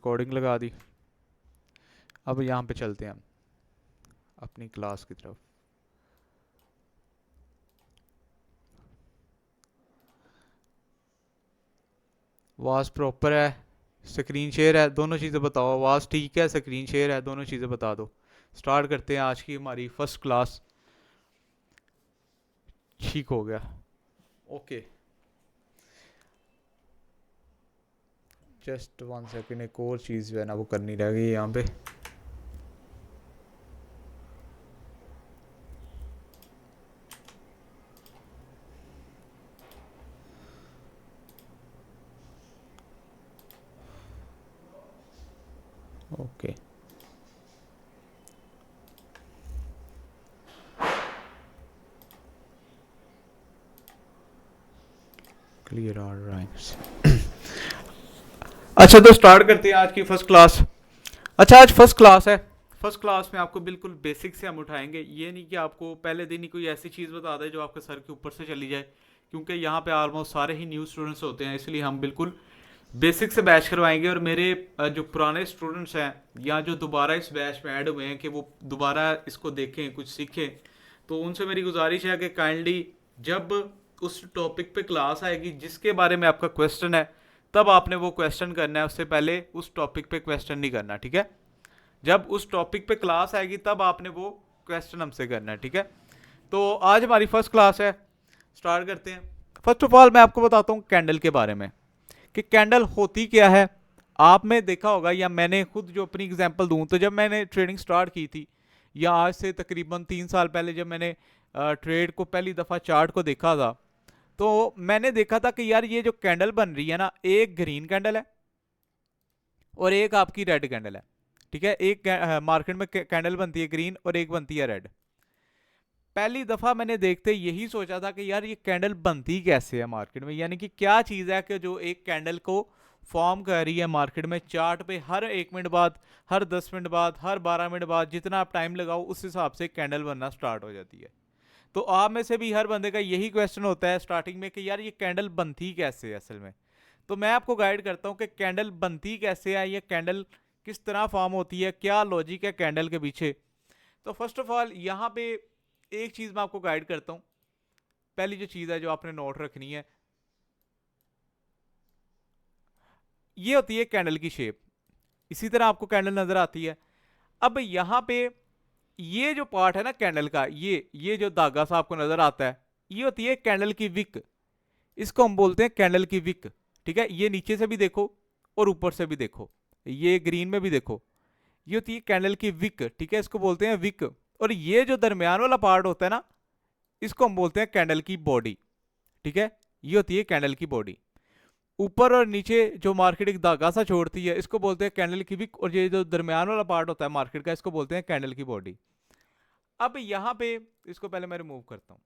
Recording लगा दी। अब यहाँ पे चलते हैं हम अपनी क्लास की तरफ। आवाज़ प्रॉपर है, स्क्रीन शेयर है, दोनों चीज़ें बताओ। आवाज़ ठीक है, स्क्रीन शेयर है, दोनों चीज़ें बता दो। स्टार्ट करते हैं आज की हमारी फर्स्ट क्लास। ठीक हो गया, ओके। जस्ट 1 सेकेंड, एक और चीज़ जो है ना वो करनी रह गई यहाँ पे। Okay, clear are rights. अच्छा, तो स्टार्ट करते हैं आज की फर्स्ट क्लास। अच्छा, आज फर्स्ट क्लास है। फर्स्ट क्लास में आपको बिल्कुल बेसिक से हम उठाएंगे। ये नहीं कि आपको पहले दिन ही कोई ऐसी चीज़ बता दे जो आपके सर के ऊपर से चली जाए, क्योंकि यहाँ पे ऑलमोस्ट सारे ही न्यू स्टूडेंट्स होते हैं, इसलिए हम बिल्कुल बेसिक से बैच करवाएंगे। और मेरे जो पुराने स्टूडेंट्स हैं या जो दोबारा इस बैच में ऐड हुए हैं कि वो दोबारा इसको देखें, कुछ सीखें, तो उनसे मेरी गुजारिश है कि काइंडली जब उस टॉपिक पे क्लास आएगी जिसके बारे में आपका क्वेश्चन है, तब आपने वो क्वेश्चन करना है। उससे पहले उस टॉपिक पे क्वेश्चन नहीं करना, ठीक है। जब उस टॉपिक पे क्लास आएगी तब आपने वो क्वेश्चन हमसे करना है, ठीक है। तो आज हमारी फर्स्ट क्लास है, स्टार्ट करते हैं। फर्स्ट ऑफ ऑल मैं आपको बताता हूँ कैंडल के बारे में कि कैंडल होती क्या है। आपने देखा होगा, या मैंने खुद जो अपनी एग्जांपल दूं, तो जब मैंने ट्रेडिंग स्टार्ट की थी, या आज से तकरीबन 3 साल पहले जब मैंने ट्रेड को पहली दफ़ा चार्ट को देखा था, तो मैंने देखा था कि यार ये जो कैंडल बन रही है ना, एक ग्रीन कैंडल है और एक आपकी रेड कैंडल है, ठीक है। एक मार्केट में कैंडल बनती है ग्रीन और एक बनती है रेड। पहली दफा मैंने देखते यही सोचा था कि यार ये कैंडल बनती कैसे है मार्केट में, यानी कि क्या चीज़ है कि जो एक कैंडल को फॉर्म कर रही है मार्केट में चार्ट पे, हर 1 मिनट बाद, हर 10 मिनट बाद, हर 12 मिनट बाद, जितना आप टाइम लगाओ उस हिसाब से कैंडल बनना स्टार्ट हो जाती है। तो आप में से भी हर बंदे का यही क्वेश्चन होता है स्टार्टिंग में कि यार ये कैंडल बनती कैसे है असल में। तो मैं आपको गाइड करता हूँ कि कैंडल बनती कैसे है, ये कैंडल किस तरह फॉर्म होती है, क्या लॉजिक है कैंडल के पीछे। तो फर्स्ट ऑफ ऑल यहाँ पे एक चीज मैं आपको गाइड करता हूं। पहली जो चीज है जो आपने नोट रखनी है, ये होती है कैंडल की शेप। इसी तरह आपको कैंडल नजर आती है। अब यहां पे ये जो पार्ट है ना कैंडल का, ये जो धागा सा आपको नजर आता है, ये होती है कैंडल की विक। इसको हम बोलते हैं कैंडल की विक, ठीक है। ये नीचे से भी देखो और ऊपर से भी देखो, ये ग्रीन में भी देखो, ये होती है कैंडल की विक, ठीक है। इसको बोलते हैं विक। और ये जो दरमियान वाला पार्ट होता है ना, इसको हम बोलते हैं कैंडल की बॉडी, ठीक है। ये होती है कैंडल की बॉडी। ऊपर और नीचे जो मार्केट एक धागा सा छोड़ती है, इसको बोलते हैं कैंडल की विक। और ये जो दरमियान वाला पार्ट होता है मार्केट का, इसको बोलते हैं कैंडल की बॉडी। अब यहां पे इसको पहले मैं रिमूव करता हूं।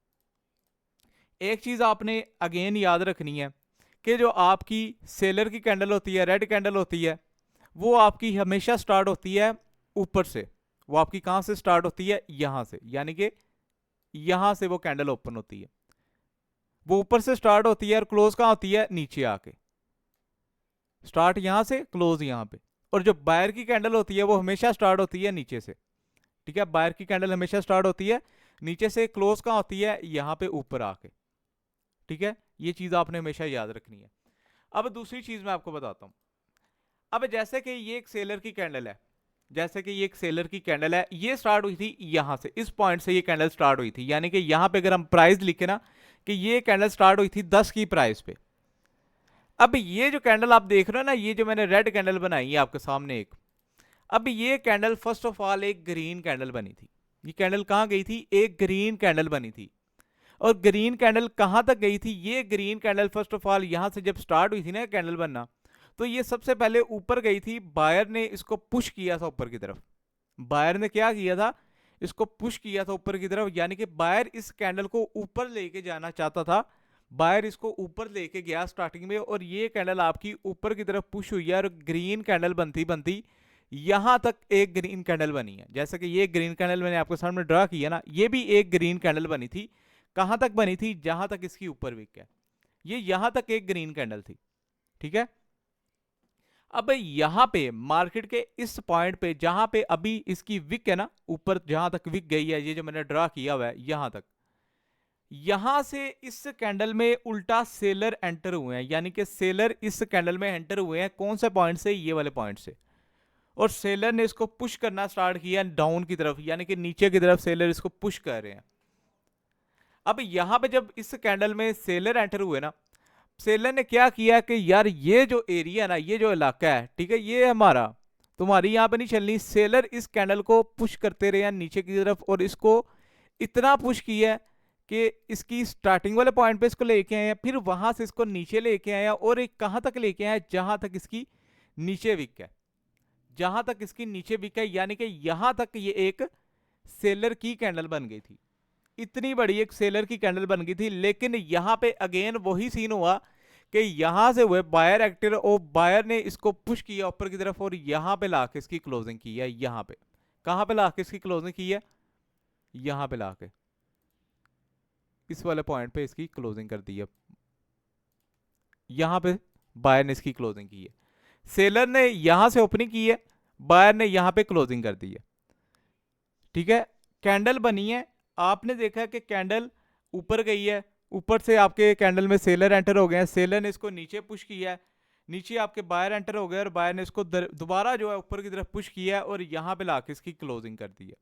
एक चीज आपने अगेन याद रखनी है कि जो आपकी सेलर की कैंडल होती है, रेड कैंडल होती है, वो आपकी हमेशा स्टार्ट होती है ऊपर से। वो आपकी कहां से स्टार्ट होती है? यहां से, यानी कि यहां से वो कैंडल ओपन होती है। वो ऊपर से स्टार्ट होती है और क्लोज कहां होती है? नीचे आके। स्टार्ट यहां से, क्लोज यहां पे। और जो बायर की कैंडल होती है वो हमेशा स्टार्ट होती है नीचे से, ठीक है। बायर की कैंडल हमेशा स्टार्ट होती है नीचे से, क्लोज कहां होती है? यहां पे ऊपर आके, ठीक है। ये चीज आपने हमेशा याद रखनी है। अब दूसरी चीज मैं आपको बताता हूं। अब जैसे कि ये एक सेलर की कैंडल है, जैसे कि ये एक सेलर की कैंडल है, ये स्टार्ट हुई थी यहां से, इस पॉइंट से ये कैंडल स्टार्ट हुई थी। यानी कि यहां पे अगर हम प्राइस लिखे ना कि ये कैंडल स्टार्ट हुई थी 10 की प्राइस पे। अब ये जो कैंडल आप देख रहे हो ना, ये जो मैंने रेड कैंडल बनाई है आपके सामने एक, अब ये कैंडल फर्स्ट ऑफ ऑल एक ग्रीन कैंडल बनी थी। ये कैंडल कहां गई थी? एक ग्रीन कैंडल बनी थी। और ग्रीन कैंडल कहां तक गई थी? ये green candle first of all यहां से जब स्टार्ट हुई थी ना कैंडल बनना, तो ये सबसे पहले ऊपर गई थी। बायर ने इसको पुश किया था ऊपर की तरफ। बायर ने क्या किया था? इसको पुश किया था ऊपर की तरफ, यानी कि बायर इस कैंडल को ऊपर लेके जाना चाहता था। बायर इसको ऊपर लेके गया स्टार्टिंग में, और ये कैंडल आपकी ऊपर की तरफ पुश हुई है और ग्रीन कैंडल बनती बनती यहां तक एक ग्रीन कैंडल बनी है। जैसे कि ये ग्रीन कैंडल मैंने आपके सामने ड्रा किया ना, ये भी एक ग्रीन कैंडल बनी थी। कहां तक बनी थी? जहां तक इसकी ऊपर विक है। ये यहां तक एक ग्रीन कैंडल थी, ठीक है। अब यहाँ पे मार्केट के इस पॉइंट पे जहां पे अभी इसकी विक है ना, ऊपर जहां तक विक गई है, ये जो मैंने ड्रा किया हुआ है यहां तक, यहां से इस कैंडल में उल्टा सेलर एंटर हुए हैं, यानी कि सेलर इस कैंडल में एंटर हुए हैं। कौन से पॉइंट से? ये वाले पॉइंट से। और सेलर ने इसको पुश करना स्टार्ट किया डाउन की तरफ, यानी कि नीचे की तरफ सेलर इसको पुश कर रहे हैं। अब यहां पे जब इस कैंडल में सेलर एंटर हुए ना, सेलर ने क्या किया कि यार ये जो एरिया ना, ये जो इलाका है, ठीक है, ये हमारा, तुम्हारी यहां पे नहीं चलनी। सेलर इस कैंडल को पुश करते रहे हैं नीचे की तरफ, और इसको इतना पुश किया कि इसकी स्टार्टिंग वाले पॉइंट पे इसको लेके आए हैं, फिर वहां से इसको नीचे लेके आए हैं, और एक कहां तक लेके आए, जहां तक इसकी नीचे विक है, जहां तक इसकी नीचे विक है, यानी कि यहां तक ये एक सेलर की कैंडल बन गई थी। इतनी बड़ी एक सेलर की कैंडल बन गई थी। लेकिन यहां पे अगेन वही सीन हुआ कि यहां से हुए बायर एक्टर, और बायर ने इसको पुश किया ऊपर की तरफ, और यहां पे लाके इसकी क्लोजिंग की है। यहां पे कहां पे लाके इसकी क्लोजिंग की है? यहां पे लाके इस वाले पॉइंट पे इसकी क्लोजिंग कर दी है। यहां पे बायर ने इसकी क्लोजिंग की है। सेलर ने यहां से ओपनिंग की है, बायर ने यहां पे क्लोजिंग कर दी है। ठीक है, कैंडल बनी है, आपने देखा कि कैंडल ऊपर गई है, ऊपर से आपके कैंडल में सेलर एंटर हो गए हैं, सेलर ने इसको नीचे पुश किया है, नीचे आपके बायर एंटर हो गए, और बायर ने इसको दोबारा जो है ऊपर की तरफ पुश किया है, और यहां पे लाके इसकी क्लोजिंग कर दी है।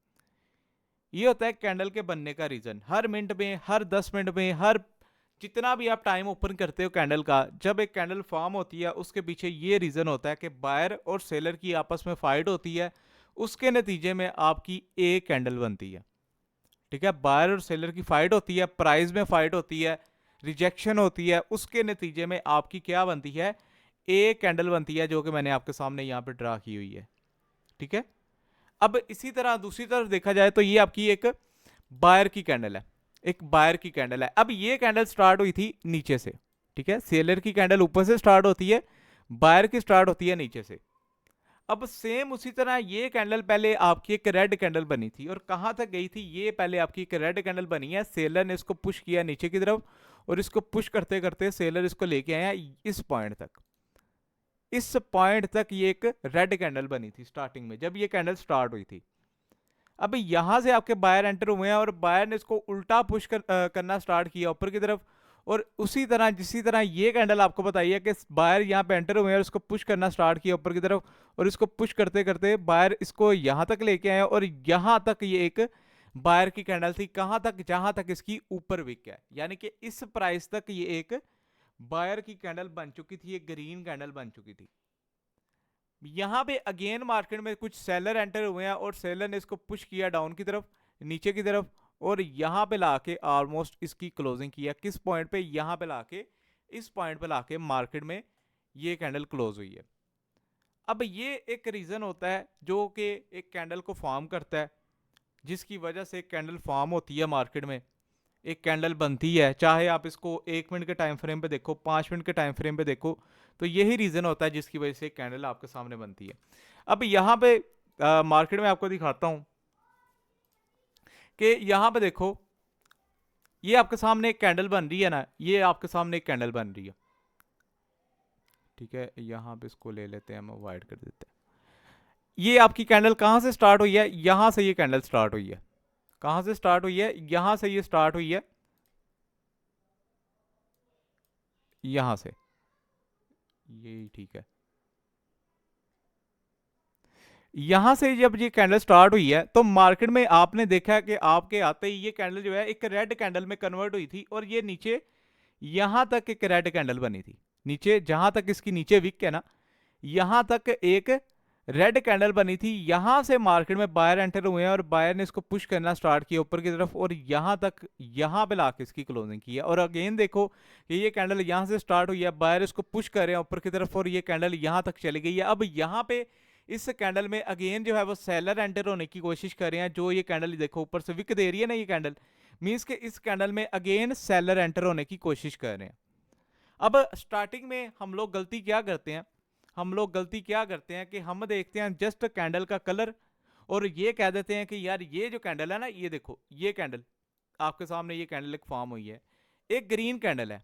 ये होता है कैंडल के बनने का रीजन। हर मिनट में, हर 10 मिनट में, हर जितना भी आप टाइम ओपन करते हो कैंडल का, जब एक कैंडल फॉर्म होती है उसके पीछे ये रीजन होता है कि बायर और सेलर की आपस में फाइट होती है, उसके नतीजे में आपकी एक कैंडल बनती है। ठीक है, बायर और सेलर की फाइट होती है, प्राइस में फाइट होती है, रिजेक्शन होती है, उसके नतीजे में आपकी क्या बनती है? एक कैंडल बनती है, जो कि मैंने आपके सामने यहाँ पे ड्रा की हुई है। ठीक है, अब इसी तरह दूसरी तरफ देखा जाए तो ये आपकी एक बायर की कैंडल है, एक बायर की कैंडल है। अब ये कैंडल स्टार्ट हुई थी नीचे से। ठीक है, सेलर की कैंडल ऊपर से स्टार्ट होती है, बायर की स्टार्ट होती है नीचे से। अब सेम उसी तरह ये कैंडल पहले आपकी एक रेड कैंडल बनी थी, और कहां तक गई थी? ये पहले आपकी एक रेड कैंडल बनी है, सेलर ने इसको पुश किया नीचे की तरफ, और इसको पुश करते करते सेलर इसको लेके आया इस पॉइंट तक। इस पॉइंट तक ये एक रेड कैंडल बनी थी स्टार्टिंग में, जब ये कैंडल स्टार्ट हुई थी। अब यहां से आपके बायर एंटर हुए हैं, और बायर ने इसको उल्टा पुश करना स्टार्ट किया ऊपर की तरफ, और उसी तरह जिसी तरह ये कैंडल आपको बताइए कि बायर यहाँ पे एंटर हुए हैं और इसको पुश करना स्टार्ट किया ऊपर की तरफ, और इसको पुश करते करते बायर इसको यहाँ तक लेके आए, और यहाँ तक ये एक बायर की कैंडल थी। कहाँ तक? जहां तक इसकी ऊपर विक है, यानी कि इस प्राइस तक ये एक बायर की कैंडल बन चुकी थी, एक ग्रीन कैंडल बन चुकी थी। यहां पे अगेन मार्केट में कुछ सेलर एंटर हुए हैं, और सेलर ने इसको पुश किया डाउन की तरफ, नीचे की तरफ, और यहां पे लाके ऑलमोस्ट इसकी क्लोजिंग किया। किस पॉइंट पे? यहां पे लाके, इस पॉइंट पे लाके मार्केट में ये कैंडल क्लोज हुई है। अब ये एक रीजन होता है जो कि एक कैंडल को फॉर्म करता है, जिसकी वजह से एक कैंडल फॉर्म होती है मार्केट में, एक कैंडल बनती है। चाहे आप इसको 1 मिनट के टाइम फ्रेम पे देखो, 5 मिनट के टाइम फ्रेम पे देखो, तो यही रीजन होता है जिसकी वजह से एक कैंडल आपके सामने बनती है। अब यहाँ पे मार्केट में आपको दिखाता हूं कि यहाँ पे देखो, ये आपके सामने एक कैंडल बन रही है ना, ये आपके सामने एक कैंडल बन रही है। ठीक है, यहाँ पे इसको ले लेते हैं, हम अवॉइड कर देते हैं। ये आपकी कैंडल कहाँ से स्टार्ट हुई है? यहाँ से ये कैंडल स्टार्ट हुई है। कहाँ से स्टार्ट हुई है? यहाँ से ये स्टार्ट हुई है, यहाँ से। यही ठीक है, यहां से जब ये कैंडल स्टार्ट हुई है, तो मार्केट में आपने देखा है कि आपके आते ही ये कैंडल जो है एक रेड कैंडल में कन्वर्ट हुई थी, और ये नीचे यहां तक एक रेड कैंडल बनी थी। नीचे जहां तक इसकी नीचे विक है ना, यहां तक एक रेड कैंडल बनी थी। यहां से मार्केट में बायर एंटर हुए हैं, और बायर ने इसको पुश करना स्टार्ट किया ऊपर की तरफ, और यहां तक, यहां पे लाके इसकी क्लोजिंग की है। और अगेन देखो कि ये कैंडल यहां से स्टार्ट हुई है, बायर इसको पुश कर रहे हैं ऊपर की तरफ, और ये कैंडल यहां तक चली गई है। अब यहां पे इस कैंडल में अगेन जो है वो सेलर एंटर होने की कोशिश कर रहे हैं। जो ये कैंडल देखो ऊपर से विक दे रही है ना, ये कैंडल मींस के इस कैंडल में अगेन सेलर एंटर होने की कोशिश कर रहे हैं। अब स्टार्टिंग में हम लोग गलती क्या करते हैं? हम लोग गलती क्या करते हैं कि हम देखते हैं जस्ट कैंडल का कलर, और ये कह देते हैं कि यार ये जो कैंडल है ना, ये देखो, ये कैंडल आपके सामने, ये कैंडल एक फॉर्म हुई है, एक ग्रीन कैंडल है,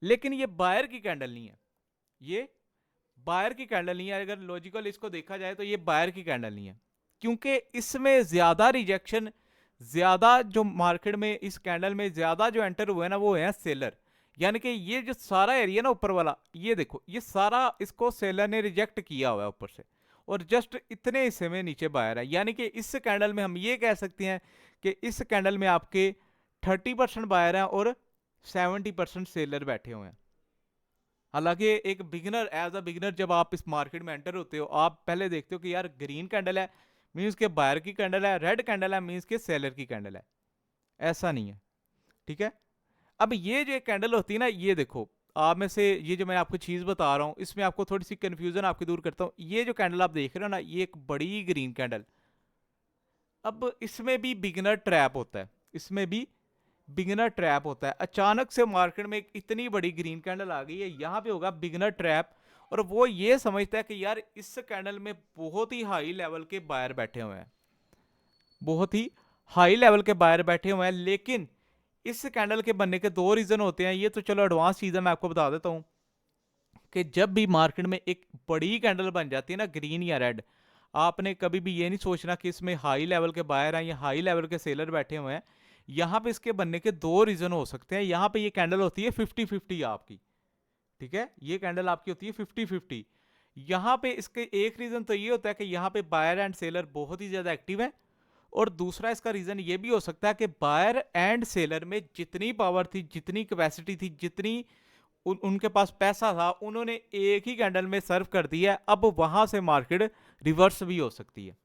लेकिन ये बायर की कैंडल नहीं है, ये बायर की कैंडल नहीं है। अगर लॉजिकल इसको देखा जाए तो ये बायर की कैंडल नहीं है, क्योंकि इसमें ज्यादा रिजेक्शन, ज्यादा जो मार्केट में इस कैंडल में ज्यादा जो एंटर हुए ना वो है सेलर। यानी कि ये जो सारा एरिया ना ऊपर वाला, ये देखो ये सारा इसको सेलर ने रिजेक्ट किया हुआ है ऊपर से, और जस्ट इतने हिस्से में नीचे बायर है। यानी कि इस कैंडल में हम ये कह सकते हैं कि इस कैंडल में आपके 30% बायर हैं और 70% सेलर बैठे हुए हैं। हालांकि एक बिगिनर, एज अ बिगिनर जब आप इस मार्केट में एंटर होते हो, आप पहले देखते हो कि यार ग्रीन कैंडल है मीन्स के बायर की कैंडल है, रेड कैंडल है मीन्स के सेलर की कैंडल है। ऐसा नहीं है, ठीक है। अब ये जो कैंडल होती है ना, ये देखो आप में से ये जो मैं आपको चीज बता रहा हूं इसमें आपको थोड़ी सी कंफ्यूजन आपकी दूर करता हूं। ये जो कैंडल आप देख रहे हो ना, ये एक बड़ी ग्रीन कैंडल, अब इसमें भी बिगिनर ट्रैप होता है, इसमें भी बिगिनर ट्रैप होता है। अचानक से मार्केट में एक इतनी बड़ी ग्रीन कैंडल आ गई है, यहां पे होगा बिगिनर ट्रैप, और वो ये समझता है कि यार इस कैंडल में बहुत ही हाई लेवल के बायर बैठे हुए हैं, बहुत ही हाई लेवल के बायर बैठे हुए हैं। लेकिन इस कैंडल के बनने के दो रीजन होते हैं, ये तो चलो एडवांस चीज है, मैं आपको बता देता हूं कि जब भी मार्केट में एक बड़ी कैंडल बन जाती है ना, ग्रीन या रेड, आपने कभी भी ये नहीं सोचना कि इसमें हाई लेवल के बायर हैं या हाई लेवल के सेलर बैठे हुए हैं। यहां पे इसके बनने के दो रीजन हो सकते हैं। यहां पे ये कैंडल होती है 50-50 आपकी, ठीक है, ये कैंडल आपकी होती है 50-50। यहां पे इसके एक रीजन तो ये होता है कि यहां पे बायर एंड सेलर बहुत ही ज्यादा एक्टिव है, और दूसरा इसका रीजन ये भी हो सकता है कि बायर एंड सेलर में जितनी पावर थी, जितनी कैपेसिटी थी, जितनी उनके पास पैसा था, उन्होंने एक ही कैंडल में सर्व कर दिया है। अब वहां से मार्केट रिवर्स भी हो सकती है।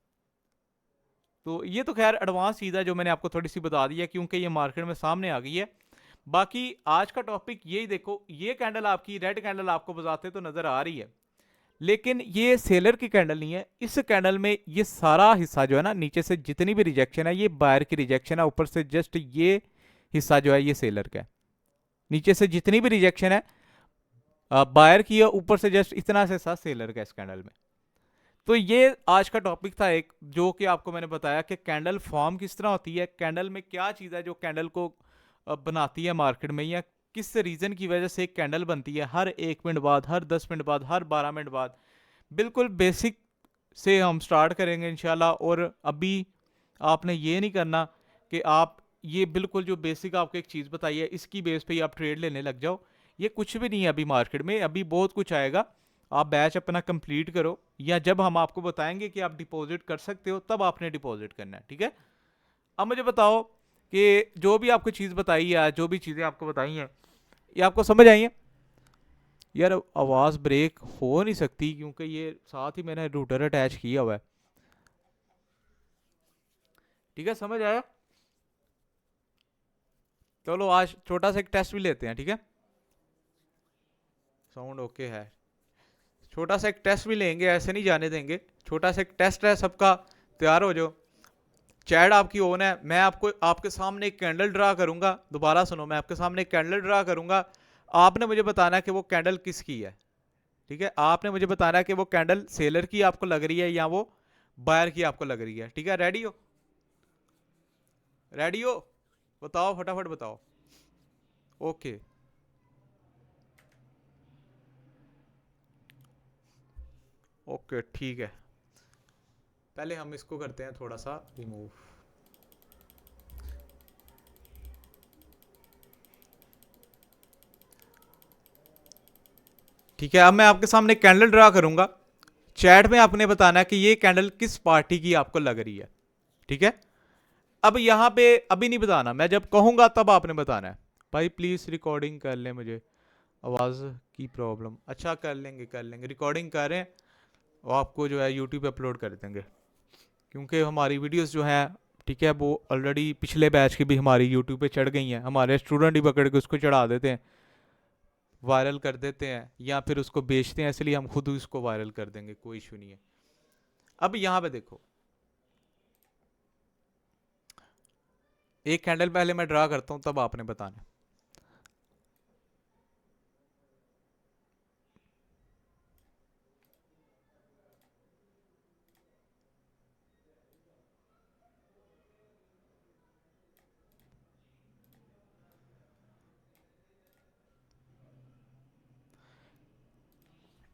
तो ये तो खैर एडवांस चीज है जो मैंने आपको थोड़ी सी बता दी है, क्योंकि ये मार्केट में सामने आ गई है। बाकी आज का टॉपिक यही देखो, ये कैंडल आपकी रेड कैंडल आपको बताते तो नजर आ रही है, लेकिन ये सेलर की कैंडल नहीं है। इस कैंडल में ये सारा हिस्सा जो है ना, नीचे से जितनी भी रिजेक्शन है ये बायर की रिजेक्शन है, ऊपर से जस्ट ये हिस्सा जो है ये सेलर का है। नीचे से जितनी भी रिजेक्शन है बायर की है, ऊपर से जस्ट इतना से हिस्सा सेलर का इस कैंडल में। तो ये आज का टॉपिक था एक, जो कि आपको मैंने बताया कि कैंडल फॉर्म किस तरह होती है, कैंडल में क्या चीज़ है जो कैंडल को बनाती है मार्केट में, या किस रीज़न की वजह से एक कैंडल बनती है हर 1 मिनट बाद, हर 10 मिनट बाद, हर 12 मिनट बाद। बिल्कुल बेसिक से हम स्टार्ट करेंगे इंशाल्लाह। और अभी आपने ये नहीं करना कि आप ये बिल्कुल जो बेसिक आपको एक चीज़ बताई है इसकी बेस पे ही आप ट्रेड लेने लग जाओ। ये कुछ भी नहीं है अभी मार्केट में, अभी बहुत कुछ आएगा। आप बैच अपना कंप्लीट करो, या जब हम आपको बताएंगे कि आप डिपॉजिट कर सकते हो तब आपने डिपॉजिट करना है, ठीक है। अब मुझे बताओ कि जो भी आपको चीज़ बताई है, जो भी चीज़ें आपको बताई हैं, ये आपको समझ आई है? यार आवाज़ ब्रेक हो नहीं सकती क्योंकि ये साथ ही मैंने रूटर अटैच किया हुआ है, ठीक है, समझ आया? चलो आज छोटा सा एक टेस्ट भी लेते हैं, ठीक है। साउंड ओके है? छोटा सा एक टेस्ट भी लेंगे, ऐसे नहीं जाने देंगे। छोटा सा एक टेस्ट है सबका, तैयार हो जाओ। चैट आपकी ऑन है, मैं आपको आपके सामने एक कैंडल ड्रा करूंगा। दोबारा सुनो, मैं आपके सामने एक कैंडल ड्रा करूंगा, आपने मुझे बताना है कि वो कैंडल किसकी है, ठीक है। आपने मुझे बताना है कि वो कैंडल सेलर की आपको लग रही है या वो बायर की आपको लग रही है, ठीक है। रेडी हो? रेडी हो? बताओ, फटाफट बताओ। ओके, ओके ठीक है। पहले हम इसको करते हैं थोड़ा सा रिमूव। ठीक है, अब मैं आपके सामने कैंडल ड्रा करूंगा। चैट में आपने बताना है कि ये कैंडल किस पार्टी की आपको लग रही है, ठीक है। अब यहां पे अभी नहीं बताना, मैं जब कहूंगा तब आपने बताना है। भाई प्लीज रिकॉर्डिंग कर ले, मुझे आवाज की प्रॉब्लम। अच्छा कर लेंगे, कर लेंगे, रिकॉर्डिंग कर रहे हैं, और आपको जो है यूट्यूब पे अपलोड कर देंगे, क्योंकि हमारी वीडियोस जो हैं, ठीक है, वो ऑलरेडी पिछले बैच की भी हमारी यूट्यूब पे चढ़ गई हैं। हमारे स्टूडेंट ही पकड़ के उसको चढ़ा देते हैं, वायरल कर देते हैं, या फिर उसको बेचते हैं, इसलिए हम खुद उसको वायरल कर देंगे, कोई इशू नहीं है। अब यहाँ पे देखो, एक कैंडल पहले मैं ड्रा करता हूँ तब आपने बताना है।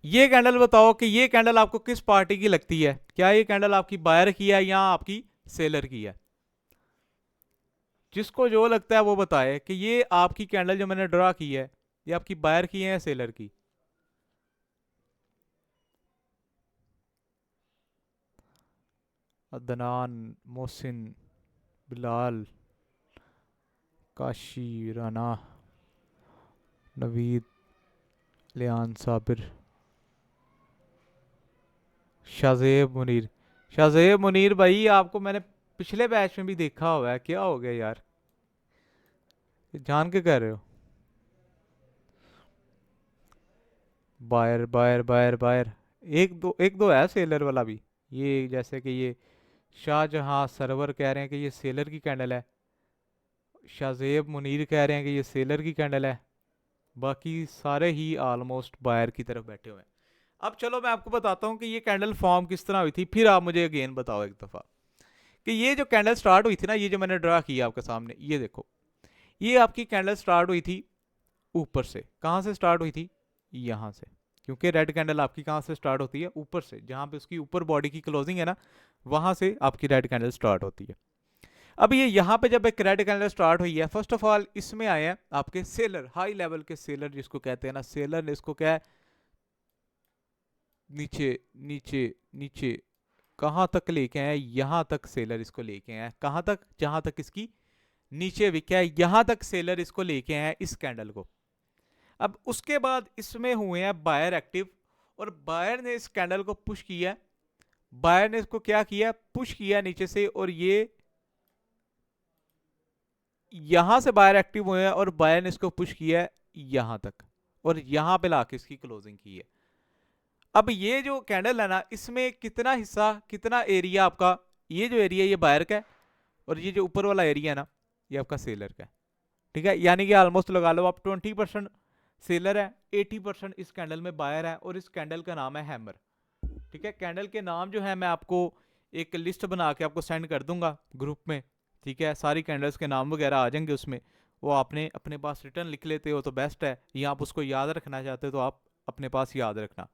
ये कैंडल बताओ कि ये कैंडल आपको किस पार्टी की लगती है, क्या ये कैंडल आपकी बायर की है या आपकी सेलर की है? जिसको जो लगता है वो बताए कि ये आपकी कैंडल जो मैंने ड्रा की है ये आपकी बायर की है या सेलर की। अदनान, मोहसिन, बिलाल, काशी, राना, नवीद, लियान, साबिर, शाजेब मुनीर। शाजेब मुनीर भाई आपको मैंने पिछले बैच में भी देखा हुआ है, क्या हो गया यार, ये जान के कह रहे हो? बायर बायर बायर बायर, एक दो है सेलर वाला भी। ये जैसे कि ये शाहजहां सरवर कह रहे हैं कि ये सेलर की कैंडल है, शाजेब मुनीर कह रहे हैं कि ये सेलर की कैंडल है, बाकी सारे ही ऑलमोस्ट बायर की तरफ बैठे हुए हैं। अब चलो मैं आपको बताता हूँ कि ये कैंडल फॉर्म किस तरह हुई थी, फिर आप मुझे अगेन बताओ एक दफ़ा कि ये जो कैंडल स्टार्ट हुई थी ना, ये जो मैंने ड्रा किया आपके सामने, ये देखो, ये आपकी कैंडल स्टार्ट हुई थी ऊपर से। कहाँ से स्टार्ट हुई थी? यहाँ से। क्योंकि रेड कैंडल आपकी कहाँ से स्टार्ट होती है? ऊपर से, जहाँ पे उसकी ऊपर बॉडी की क्लोजिंग है ना, वहाँ से आपकी रेड कैंडल स्टार्ट होती है। अब ये यहाँ पे जब एक रेड कैंडल स्टार्ट हुई है, फर्स्ट ऑफ ऑल इसमें आए हैं आपके सेलर, हाई लेवल के सेलर जिसको कहते हैं ना, सेलर ने इसको क्या है, नीचे नीचे नीचे कहाँ तक लेके आए? यहाँ तक सेलर इसको लेके आए। कहाँ तक? जहां तक इसकी नीचे भी क्या है, यहां तक सेलर इसको लेके आए इस कैंडल को। अब उसके बाद इसमें हुए हैं बायर एक्टिव, और बायर ने इस कैंडल को पुश किया। बायर ने इसको क्या किया? पुश किया नीचे से, और ये यहां से बायर एक्टिव हुए हैं और बायर ने इसको पुश किया है यहां तक, और यहां पे लाके इसकी क्लोजिंग की है। अब ये जो कैंडल है ना, इसमें कितना हिस्सा, कितना एरिया आपका, ये जो एरिया ये बायर का है, और ये जो ऊपर वाला एरिया है ना, ये आपका सेलर का है। ठीक है, यानी कि ऑलमोस्ट लगा लो आप 20% सेलर है, 80% इस कैंडल में बायर है, और इस कैंडल का नाम है हैमर। ठीक है, कैंडल के नाम जो है मैं आपको एक लिस्ट बना के आपको सेंड कर दूंगा ग्रुप में। ठीक है, सारी कैंडल्स के नाम वगैरह आ जाएंगे उसमें, वो आपने अपने पास रिटर्न लिख लेते हो तो बेस्ट है, या आप उसको याद रखना चाहते हो तो आप अपने पास याद रखना।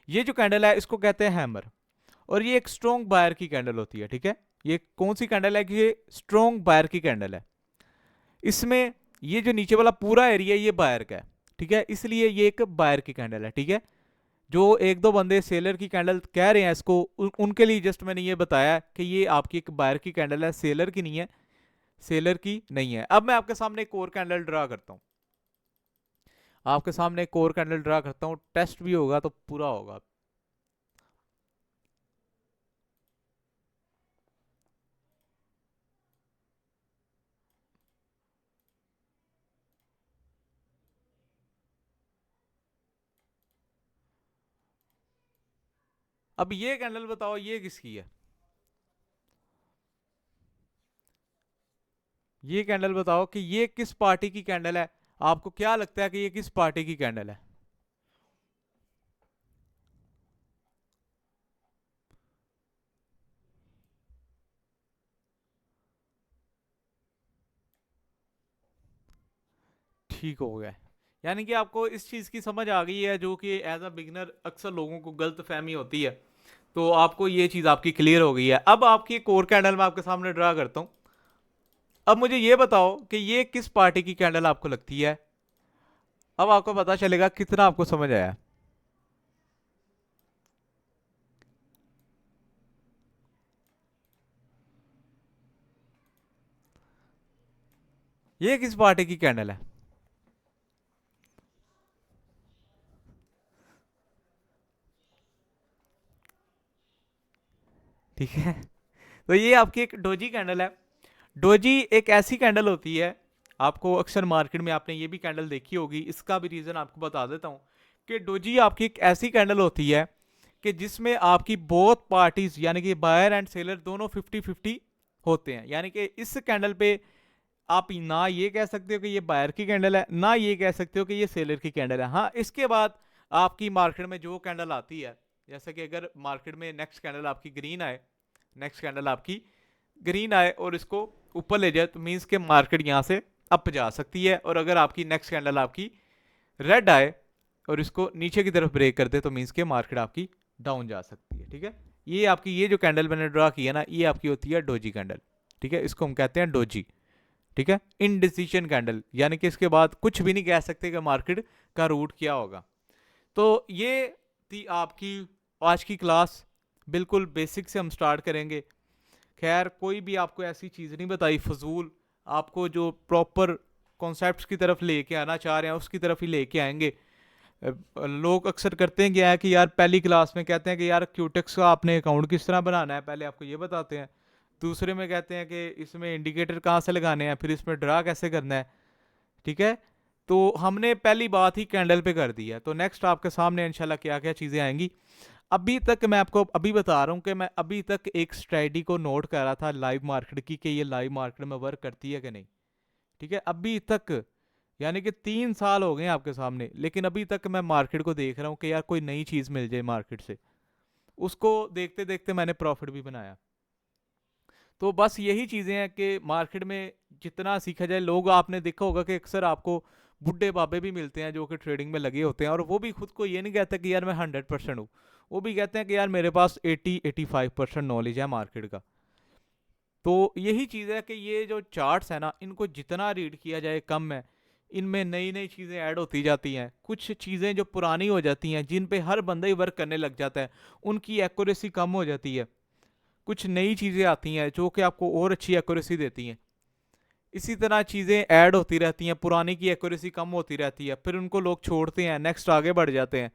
ये जो कैंडल है इसको कहते हैं हैमर, और ये एक स्ट्रॉन्ग बायर की कैंडल होती है। ठीक है, ये कौन सी कैंडल है कि ये स्ट्रॉन्ग बायर की कैंडल है। इसमें ये जो नीचे वाला पूरा एरिया ये बायर का है। ठीक है, इसलिए ये एक बायर की कैंडल है। ठीक है, जो एक दो बंदे सेलर की कैंडल कह रहे हैं इसको, उनके लिए जस्ट मैंने ये बताया कि ये आपकी एक बायर की कैंडल है, सेलर की नहीं है, सेलर की नहीं है। अब मैं आपके सामने एक और कैंडल ड्रा करता हूं, आपके सामने एक और कैंडल ड्रा करता हूं, टेस्ट भी होगा तो पूरा होगा। अब ये कैंडल बताओ ये किसकी है? ये कैंडल बताओ कि ये किस पार्टी की कैंडल है? आपको क्या लगता है कि ये किस पार्टी की कैंडल है? ठीक हो गया, यानी कि आपको इस चीज़ की समझ आ गई है जो कि एज अ बिगनर अक्सर लोगों को गलत फहमी होती है, तो आपको ये चीज़ आपकी क्लियर हो गई है। अब आपकी एक और कैंडल मैं आपके सामने ड्रा करता हूँ। अब मुझे ये बताओ कि ये किस पार्टी की कैंडल आपको लगती है। अब आपको पता चलेगा कितना आपको समझ आया। ये किस पार्टी की कैंडल है? ठीक है, तो ये आपकी एक डोजी कैंडल है। डोजी एक ऐसी कैंडल होती है, आपको अक्सर मार्केट में आपने ये भी कैंडल देखी होगी, इसका भी रीज़न आपको बता देता हूँ कि डोजी आपकी एक ऐसी कैंडल होती है कि जिसमें आपकी बोथ पार्टीज यानी कि बायर एंड सेलर दोनों 50-50 होते हैं। यानी कि इस कैंडल पे आप ना ये कह सकते हो कि ये बायर की कैंडल है, ना ये कह सकते हो कि ये सेलर की कैंडल है। हाँ, इसके बाद आपकी मार्केट में जो कैंडल आती है, जैसे कि अगर मार्केट में नेक्स्ट कैंडल आपकी ग्रीन आए, नेक्स्ट कैंडल आपकी ग्रीन आए और इसको ऊपर ले जाए, तो मीन्स के मार्केट यहाँ से अप जा सकती है। और अगर आपकी नेक्स्ट कैंडल आपकी रेड आए, और इसको नीचे की तरफ ब्रेक कर दे तो मीन्स के मार्केट आपकी डाउन जा सकती है। ठीक है, ये आपकी ये जो कैंडल मैंने ड्रा किया ना, ये आपकी होती है डोजी कैंडल। ठीक है, इसको हम कहते हैं डोजी। ठीक है, इनडिसीजन कैंडल, यानी कि इसके बाद कुछ भी नहीं कह सकते कि मार्केट का रूट क्या होगा। तो ये थी आपकी आज की क्लास। बिल्कुल बेसिक से हम स्टार्ट करेंगे। खैर कोई भी आपको ऐसी चीज़ नहीं बताई फजूल, आपको जो प्रॉपर कॉन्सेप्ट्स की तरफ लेके आना चाह रहे हैं उसकी तरफ ही लेके आएंगे। लोग अक्सर करते हैं क्या है कि यार पहली क्लास में कहते हैं कि यार क्यूटेक्स का आपने अकाउंट किस तरह बनाना है, पहले आपको ये बताते हैं। दूसरे में कहते हैं कि इसमें इंडिकेटर कहाँ से लगाने हैं, फिर इसमें ड्रा कैसे करना है। ठीक है, तो हमने पहली बात ही कैंडल पे कर दी है। तो नेक्स्ट आपके सामने इंशाल्लाह क्या क्या चीज़ें आएंगी। अभी तक मैं आपको अभी बता रहा हूँ कि मैं अभी तक एक स्ट्रेटजी को नोट कर रहा था लाइव मार्केट की, कि ये लाइव मार्केट में वर्क करती है कि नहीं। ठीक है, अभी तक यानी कि 3 साल हो गए हैं आपके सामने, लेकिन अभी तक मैं मार्केट को देख रहा हूँ कि यार कोई नई चीज़ मिल जाए मार्केट से। उसको देखते देखते मैंने प्रॉफिट भी बनाया। तो बस यही चीज़ें हैं कि मार्केट में जितना सीखा जाए। लोग आपने देखा होगा कि अक्सर आपको बुढ़े बाबे भी मिलते हैं जो कि ट्रेडिंग में लगे होते हैं, और वो भी खुद को ये नहीं कहते कि यार मैं 100% हूँ। वो भी कहते हैं कि यार मेरे पास 80-85% नॉलेज है मार्केट का। तो यही चीज़ है कि ये जो चार्ट्स है ना, इनको जितना रीड किया जाए कम है। इनमें नई नई चीज़ें ऐड होती जाती हैं, कुछ चीज़ें जो पुरानी हो जाती हैं जिन पे हर बंदा ही वर्क करने लग जाता है, उनकी एक्यूरेसी कम हो जाती है। कुछ नई चीज़ें आती हैं जो कि आपको और अच्छी एक्यूरेसी देती हैं। इसी तरह चीज़ें ऐड होती रहती हैं, पुरानी की एक्यूरेसी कम होती रहती है, फिर उनको लोग छोड़ते हैं, नेक्स्ट आगे बढ़ जाते हैं।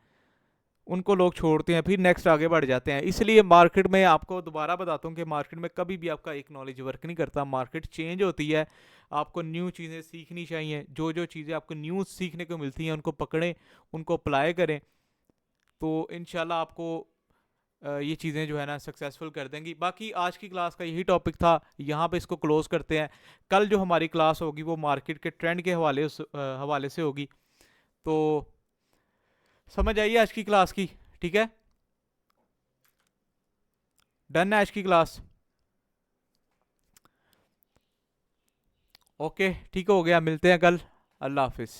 उनको लोग छोड़ते हैं, फिर नेक्स्ट आगे बढ़ जाते हैं। इसलिए मार्केट में आपको दोबारा बताता हूँ कि मार्केट में कभी भी आपका एक नॉलेज वर्क नहीं करता, मार्केट चेंज होती है। आपको न्यू चीज़ें सीखनी चाहिए। जो जो चीज़ें आपको न्यू सीखने को मिलती हैं उनको पकड़ें, उनको अप्लाई करें, तो इंशाल्लाह आपको ये चीज़ें जो है ना सक्सेसफुल कर देंगी। बाकी आज की क्लास का यही टॉपिक था, यहाँ पे इसको क्लोज करते हैं। कल जो हमारी क्लास होगी वो मार्केट के ट्रेंड के हवाले से होगी। तो समझ आइए आज की क्लास की। ठीक है, डन है आज की क्लास। ओके, ठीक हो गया, मिलते हैं कल। अल्लाह हाफिज़।